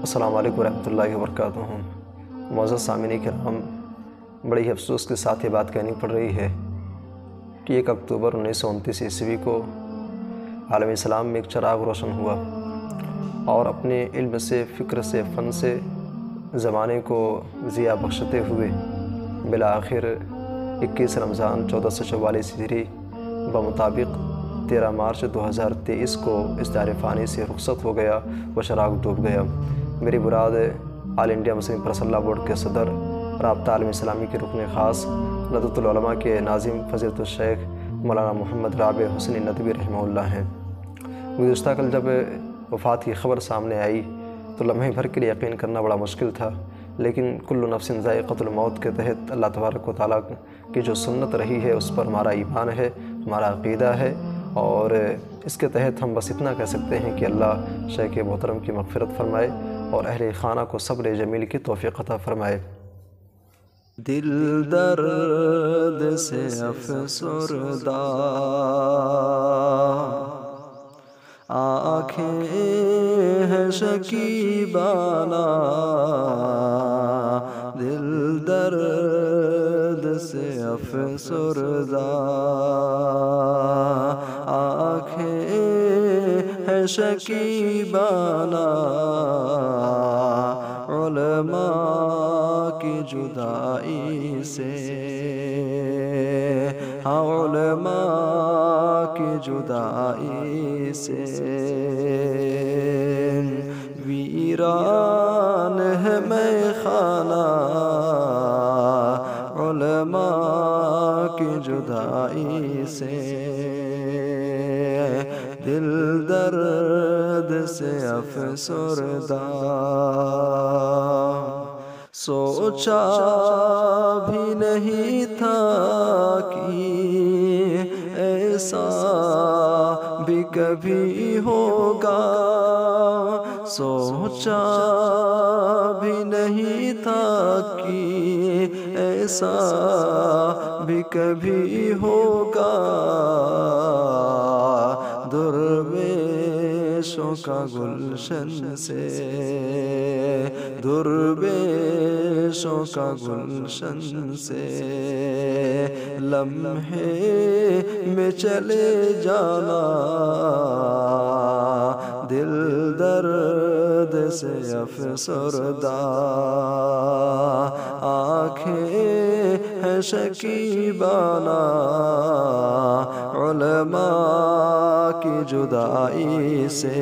السلام علیکم ورحمۃ اللہ وبرکاتہ۔ معزز سامعین کرام، بڑی افسوس کے ساتھ یہ بات کہنی پڑ رہی ہے کہ 1 اکتوبر 1929 عیسوی کو عالم اسلام میں ایک چراغ روشن ہوا اور اپنے علم سے، فکر سے، فن سے زمانے کو ضیاء بخشتے ہوئے بالآخر 21 رمضان 1444 ہجری بمطابق 13 مارچ 2023 کو اس دار فانی سے رخصت ہو گیا، وہ چراغ ڈوب گیا۔ میری مراد آل انڈیا مسلم پریس اللہ بورڈ کے صدر، رابطہ عالم اسلامی کے رکن خاص، ندوۃ العلماء کے ناظم فضیلۃ الشیخ مولانا محمد رابع حسنی ندوی رحمہ اللہ ہیں۔ گزشتہ کل جب وفات کی خبر سامنے آئی تو لمحے بھر کے لیے یقین کرنا بڑا مشکل تھا، لیکن کل نفس ذائقۃ الموت کے تحت اللہ تبارک و تعالیٰ کی جو سنت رہی ہے اس پر ہمارا ایمان ہے، ہمارا عقیدہ ہے، اور اس کے تحت ہم بس اتنا کہہ سکتے ہیں کہ اللہ شیخ محترم کی مغفرت فرمائے اور اہل خانہ کو صبر جمیل کی توفیق عطا فرمائے۔ دل درد سے افسردہ، آنکھیں ہیں شکیبانہ، دل درد سے افسردہ، آنکھیں ہیں شکیبانہ، علماء کی جدائی سے، ہاں علماء کی جدائی سے، ویران ہے میخانہ، علماء کی جدائی سے، دل درد سے افسردہ، سوچا بھی نہیں تھا کہ ایسا بھی کبھی ہوگا، سوچا بھی نہیں تھا کہ ایسا بھی کبھی ہوگا، درویشوں کا گلشن سے، درویشوں کا گلشن سے لمحے میں چلے جانا، دل درد سے افسردہ، آنکھیں ہیں شکیبانہ، علماء کی جدائی سے،